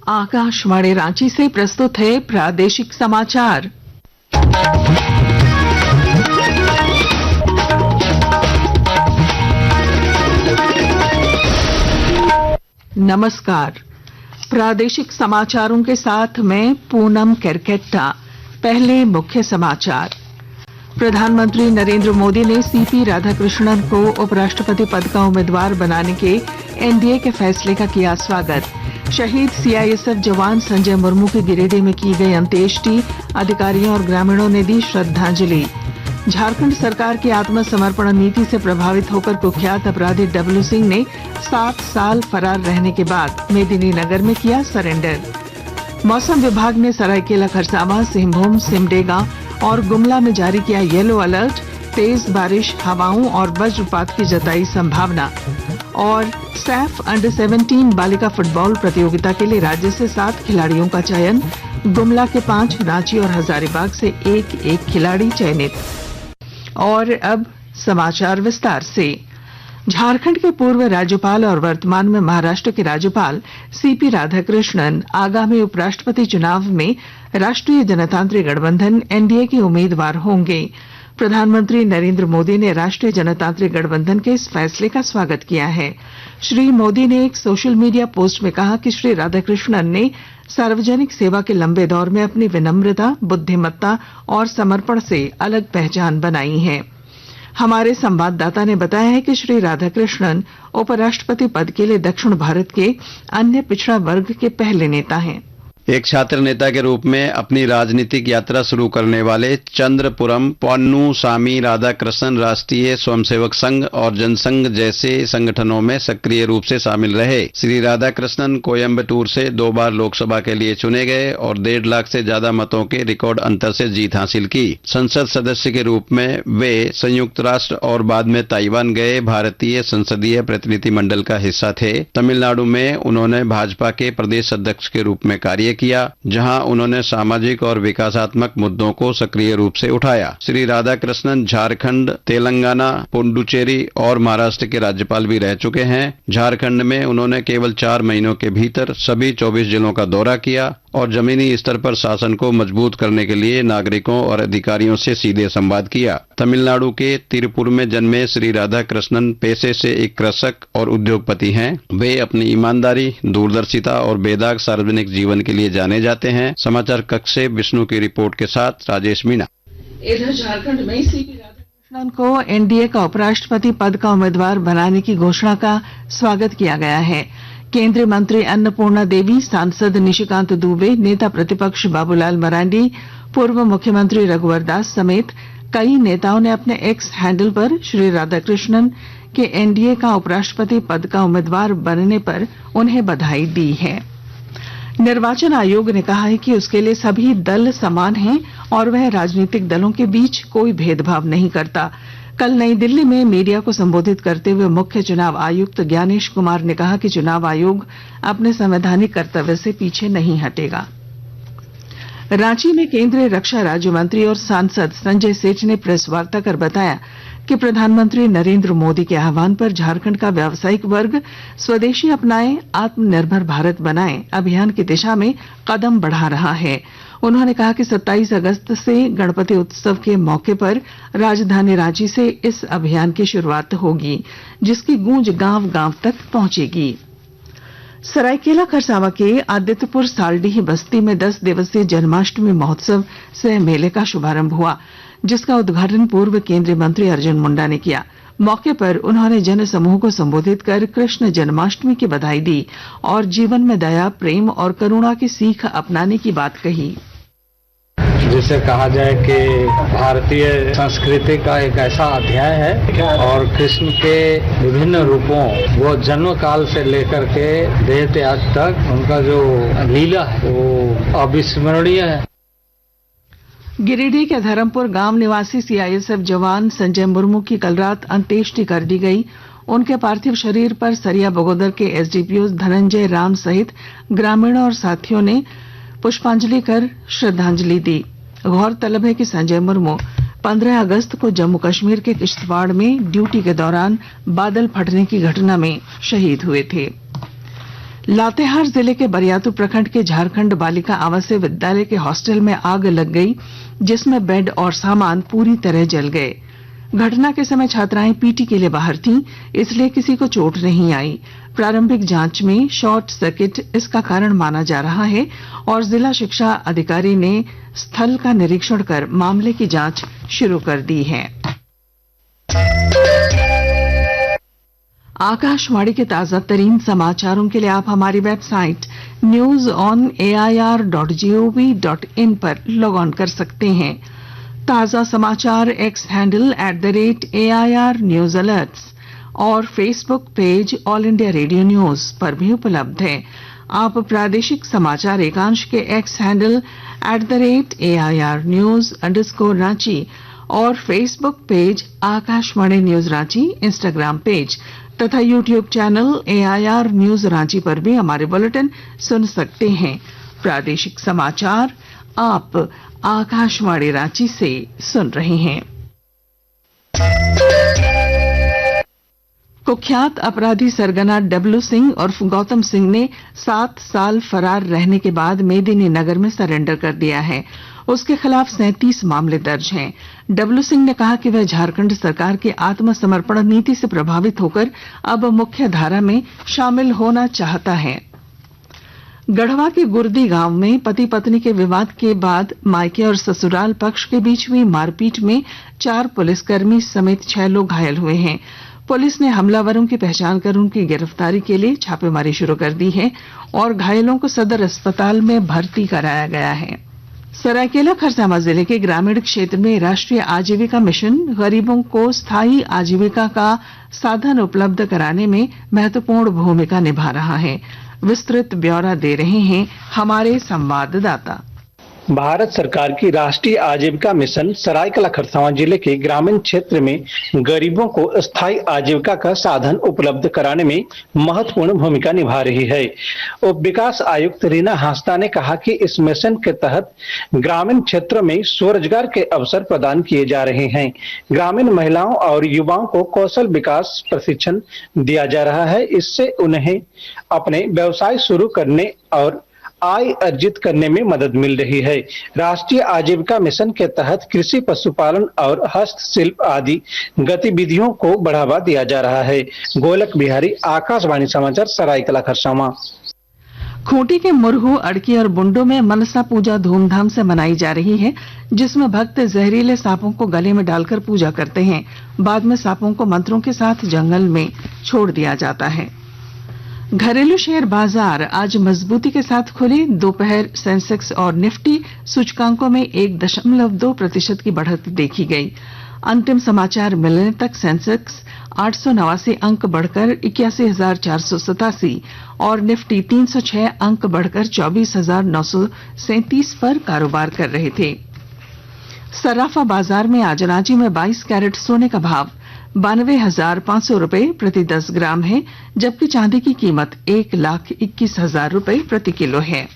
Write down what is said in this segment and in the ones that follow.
आकाशवाणी रांची से प्रस्तुत है प्रादेशिक समाचार। नमस्कार। प्रादेशिक समाचारों के साथ मैं पूनम केरकेट्टा। पहले मुख्य समाचार। प्रधानमंत्री नरेंद्र मोदी ने सीपी राधाकृष्णन को उपराष्ट्रपति पद का उम्मीदवार बनाने के एनडीए के फैसले का किया स्वागत। शहीद सीआईएसएफ जवान संजय मुर्मू की गिरिडीह में की गई अंत्येष्टि, अधिकारियों और ग्रामीणों ने दी श्रद्धांजलि। झारखंड सरकार की आत्मसमर्पण नीति से प्रभावित होकर कुख्यात अपराधी डब्लू सिंह ने 7 साल फरार रहने के बाद मेदिनीनगर में किया सरेंडर। मौसम विभाग ने सरायकेला खरसावां, सिंहभूम, सिमडेगा और गुमला में जारी किया येलो अलर्ट। तेज बारिश, हवाओं और वज्रपात की जताई संभावना। और सैफ अंडर 17 बालिका फुटबॉल प्रतियोगिता के लिए राज्य से 7 खिलाड़ियों का चयन। गुमला के 5, रांची और हजारीबाग से एक खिलाड़ी चयनित। और अब समाचार विस्तार से। झारखंड के पूर्व राज्यपाल और वर्तमान में महाराष्ट्र के राज्यपाल सीपी राधाकृष्णन आगामी उपराष्ट्रपति चुनाव में राष्ट्रीय जनतांत्रिक गठबंधन एनडीए के उम्मीदवार होंगे। प्रधानमंत्री नरेंद्र मोदी ने राष्ट्रीय जनतांत्रिक गठबंधन के इस फैसले का स्वागत किया है। श्री मोदी ने एक सोशल मीडिया पोस्ट में कहा कि श्री राधाकृष्णन ने सार्वजनिक सेवा के लंबे दौर में अपनी विनम्रता, बुद्धिमत्ता और समर्पण से अलग पहचान बनाई है। हमारे संवाददाता ने बताया है कि श्री राधाकृष्णन उपराष्ट्रपति पद के लिए दक्षिण भारत के अन्य पिछड़ा वर्ग के पहले नेता हैं। एक छात्र नेता के रूप में अपनी राजनीतिक यात्रा शुरू करने वाले चंद्रपुरम पन्नू स्वामी राधाकृष्णन राष्ट्रीय स्वयंसेवक संघ और जनसंघ जैसे संगठनों में सक्रिय रूप से शामिल रहे। श्री राधाकृष्णन कोयम्बटूर से 2 बार लोकसभा के लिए चुने गए और 1.5 लाख से ज्यादा मतों के रिकॉर्ड अंतर से जीत हासिल की। संसद सदस्य के रूप में वे संयुक्त राष्ट्र और बाद में ताइवान गए भारतीय संसदीय प्रतिनिधि मंडल का हिस्सा थे। तमिलनाडु में उन्होंने भाजपा के प्रदेश अध्यक्ष के रूप में कार्य किया, जहां उन्होंने सामाजिक और विकासात्मक मुद्दों को सक्रिय रूप से उठाया। श्री राधाकृष्णन झारखंड, तेलंगाना, पुडुचेरी और महाराष्ट्र के राज्यपाल भी रह चुके हैं। झारखंड में उन्होंने केवल 4 महीनों के भीतर सभी 24 जिलों का दौरा किया और जमीनी स्तर पर शासन को मजबूत करने के लिए नागरिकों और अधिकारियों से सीधे संवाद किया। तमिलनाडु के तिरुपुर में जन्मे श्री राधाकृष्णन पेशे से एक कृषक और उद्योगपति हैं। वे अपनी ईमानदारी, दूरदर्शिता और बेदाग सार्वजनिक जीवन के लिए जाने जाते हैं। समाचार कक्ष से विष्णु की रिपोर्ट के साथ राजेश मीणा। इधर झारखंड में सीपी राधाकृष्णन को एनडीए का उपराष्ट्रपति पद का उम्मीदवार बनाने की घोषणा का स्वागत किया गया है। केंद्रीय मंत्री अन्नपूर्णा देवी, सांसद निशिकांत दुबे, नेता प्रतिपक्ष बाबूलाल मरांडी, पूर्व मुख्यमंत्री रघुवर दास समेत कई नेताओं ने अपने एक्स हैंडल पर श्री राधाकृष्णन के एनडीए का उपराष्ट्रपति पद का उम्मीदवार बनने पर उन्हें बधाई दी है। निर्वाचन आयोग ने कहा है कि उसके लिए सभी दल समान हैं और वह राजनीतिक दलों के बीच कोई भेदभाव नहीं करता। कल नई दिल्ली में मीडिया को संबोधित करते हुए मुख्य चुनाव आयुक्त ज्ञानेश कुमार ने कहा कि चुनाव आयोग अपने संवैधानिक कर्तव्य से पीछे नहीं हटेगा। रांची में केंद्रीय रक्षा राज्य मंत्री और सांसद संजय सेठ ने प्रेस वार्ता कर बताया कि प्रधानमंत्री नरेंद्र मोदी के आह्वान पर झारखंड का व्यावसायिक वर्ग स्वदेशी अपनाएं, आत्मनिर्भर भारत बनाएं अभियान की दिशा में कदम बढ़ा रहा है। उन्होंने कहा कि 27 अगस्त से गणपति उत्सव के मौके पर राजधानी रांची से इस अभियान की शुरुआत होगी, जिसकी गूंज गांव-गांव तक पहुंचेगी। सरायकेला खरसावां के आदित्यपुर सालडीह बस्ती में 10 दिवसीय जन्माष्टमी महोत्सव सह मेले का शुभारंभ हुआ, जिसका उद्घाटन पूर्व केंद्रीय मंत्री अर्जुन मुंडा ने किया। मौके पर उन्होंने जन समूह को संबोधित कर कृष्ण जन्माष्टमी की बधाई दी और जीवन में दया, प्रेम और करुणा की सीख अपनाने की बात कही। जिसे कहा जाए कि भारतीय संस्कृति का एक ऐसा अध्याय है और कृष्ण के विभिन्न रूपों, वो जन्म काल से लेकर के देह त्याग तक उनका जो लीला है वो अविस्मरणीय है। गिरिडीह के धर्मपुर गांव निवासी सीआईएसएफ जवान संजय मुर्मू की कल रात अंत्येष्टि कर दी गई। उनके पार्थिव शरीर पर सरिया बगोदर के एसडीपीओ धनंजय राम सहित ग्रामीणों और साथियों ने पुष्पांजलि कर श्रद्धांजलि दी। गौरतलब है कि संजय मुर्मू 15 अगस्त को जम्मू कश्मीर के किश्तवाड़ में ड्यूटी के दौरान बादल फटने की घटना में शहीद हुए थे। लातेहार जिले के बरियातू प्रखंड के झारखंड बालिका आवासीय विद्यालय के हॉस्टल में आग लग गई, जिसमें बेड और सामान पूरी तरह जल गए। घटना के समय छात्राएं पीटी के लिए बाहर थीं, इसलिए किसी को चोट नहीं आई। प्रारंभिक जांच में शॉर्ट सर्किट इसका कारण माना जा रहा है और जिला शिक्षा अधिकारी ने स्थल का निरीक्षण कर मामले की जांच शुरू कर दी है। आकाशवाणी के ताजा तरीन समाचारों के लिए आप हमारी वेबसाइट news.on.air.gov.in पर लॉग ऑन कर सकते हैं। ताजा समाचार X handle @AIR news alerts और Facebook page All India Radio News पर भी उपलब्ध है। आप प्रादेशिक समाचार एकांश के एक्स हैंडल @AIR news_रांची और Facebook page Akashvani news Ranchi, Instagram page तथा YouTube channel AIR news Ranchi पर भी हमारे बुलेटिन सुन सकते हैं। प्रादेशिक समाचार आप आकाशवाणी रांची से सुन रहे हैं। कुख्यात अपराधी सरगना डब्लू सिंह उर्फ गौतम सिंह ने 7 साल फरार रहने के बाद मेदिनीनगर में सरेंडर कर दिया है। उसके खिलाफ 37 मामले दर्ज हैं। डब्लू सिंह ने कहा कि वह झारखंड सरकार की आत्मसमर्पण नीति से प्रभावित होकर अब मुख्य धारा में शामिल होना चाहता है। गढ़वा के गुर्दी गांव में पति पत्नी के विवाद के बाद मायके और ससुराल पक्ष के बीच हुई मारपीट में 4 पुलिसकर्मी समेत 6 लोग घायल हुए हैं। पुलिस ने हमलावरों की पहचान कर उनकी गिरफ्तारी के लिए छापेमारी शुरू कर दी है और घायलों को सदर अस्पताल में भर्ती कराया गया है। सरायकेला खरसावां जिले के ग्रामीण क्षेत्र में राष्ट्रीय आजीविका मिशन गरीबों को स्थायी आजीविका का साधन उपलब्ध कराने में महत्वपूर्ण भूमिका निभा रहा है। विस्तृत ब्यौरा दे रहे हैं हमारे संवाददाता। भारत सरकार की राष्ट्रीय आजीविका मिशन सरायकेला खरसावां जिले के ग्रामीण क्षेत्र में गरीबों को स्थायी आजीविका का साधन उपलब्ध कराने में महत्वपूर्ण भूमिका निभा रही है। उप विकास आयुक्त रीना हांसदा ने कहा कि इस मिशन के तहत ग्रामीण क्षेत्रों में स्वरोजगार के अवसर प्रदान किए जा रहे हैं। ग्रामीण महिलाओं और युवाओं को कौशल विकास प्रशिक्षण दिया जा रहा है। इससे उन्हें अपने व्यवसाय शुरू करने और आय अर्जित करने में मदद मिल रही है। राष्ट्रीय आजीविका मिशन के तहत कृषि, पशुपालन और हस्तशिल्प आदि गतिविधियों को बढ़ावा दिया जा रहा है। गोलक बिहारी, आकाशवाणी समाचार, सरायकेला खरसावां। खूंटी के मुरहू, अड़की और बुंडो में मनसा पूजा धूमधाम से मनाई जा रही है, जिसमें भक्त जहरीले सांपों को गले में डालकर पूजा करते हैं। बाद में सांपों को मंत्रों के साथ जंगल में छोड़ दिया जाता है। घरेलू शेयर बाजार आज मजबूती के साथ खुले। दोपहर सेंसेक्स और निफ्टी सूचकांकों में 1.2% की बढ़त देखी गई। अंतिम समाचार मिलने तक सेंसेक्स 889 अंक बढ़कर 81,487 और निफ्टी 306 अंक बढ़कर 24,937 पर कारोबार कर रहे थे। सराफा बाजार में आज रांची में 22 कैरेट सोने का भाव 92,500 रुपए प्रति 10 ग्राम है, जबकि चांदी की कीमत 1,21,000 रुपए प्रति किलो है।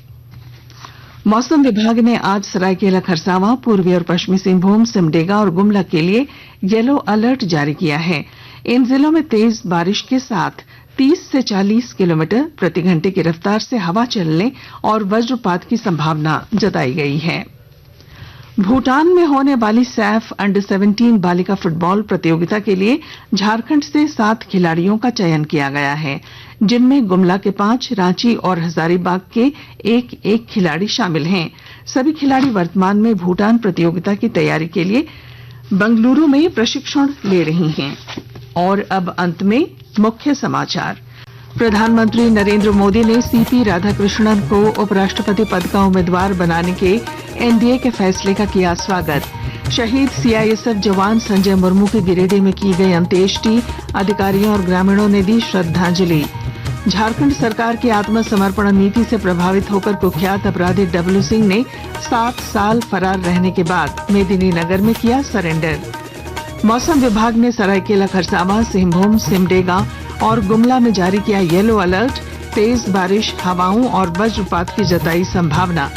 मौसम विभाग ने आज सरायकेला खरसावां, पूर्वी और पश्चिमी सिंहभूम, सिमडेगा और गुमला के लिए येलो अलर्ट जारी किया है। इन जिलों में तेज बारिश के साथ 30 से 40 किलोमीटर प्रति घंटे की रफ्तार से हवा चलने और वज्रपात की संभावना जताई गई है। भूटान में होने वाली सैफ अंडर-17 बालिका फुटबॉल प्रतियोगिता के लिए झारखंड से 7 खिलाड़ियों का चयन किया गया है, जिनमें गुमला के 5, रांची और हजारीबाग के एक खिलाड़ी शामिल हैं। सभी खिलाड़ी वर्तमान में भूटान प्रतियोगिता की तैयारी के लिए बंगलुरु में प्रशिक्षण ले रही हैं। और अब अंत में मुख्य समाचार। प्रधानमंत्री नरेंद्र मोदी ने सीपी राधाकृष्णन को उपराष्ट्रपति पद का उम्मीदवार बनाने के एनडीए के फैसले का किया स्वागत। शहीद सीआईएसएफ जवान संजय मुर्मू की गिरिडीह में की गई अंत्येष्टि, अधिकारियों और ग्रामीणों ने दी श्रद्धांजलि। झारखंड सरकार की आत्मसमर्पण नीति से प्रभावित होकर कुख्यात अपराधी डब्लू सिंह ने 7 साल फरार रहने के बाद मेदिनीनगर में किया सरेंडर। मौसम विभाग ने सरायकेला खरसावां, सिंहभूम, सिमडेगा और गुमला में जारी किया येलो अलर्ट। तेज बारिश, हवाओं और वज्रपात की जताई संभावना।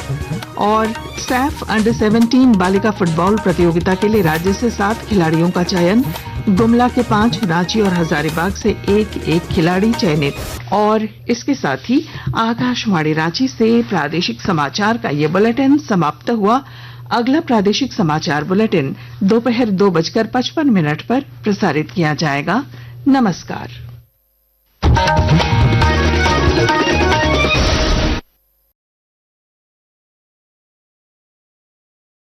और सैफ अंडर-17 बालिका फुटबॉल प्रतियोगिता के लिए राज्य से 7 खिलाड़ियों का चयन। गुमला के 5, रांची और हजारीबाग से एक खिलाड़ी चयनित। और इसके साथ ही आकाशवाणी रांची से प्रादेशिक समाचार का ये बुलेटिन समाप्त हुआ। अगला प्रादेशिक समाचार बुलेटिन दोपहर 2:55 पर प्रसारित किया जाएगा। नमस्कार।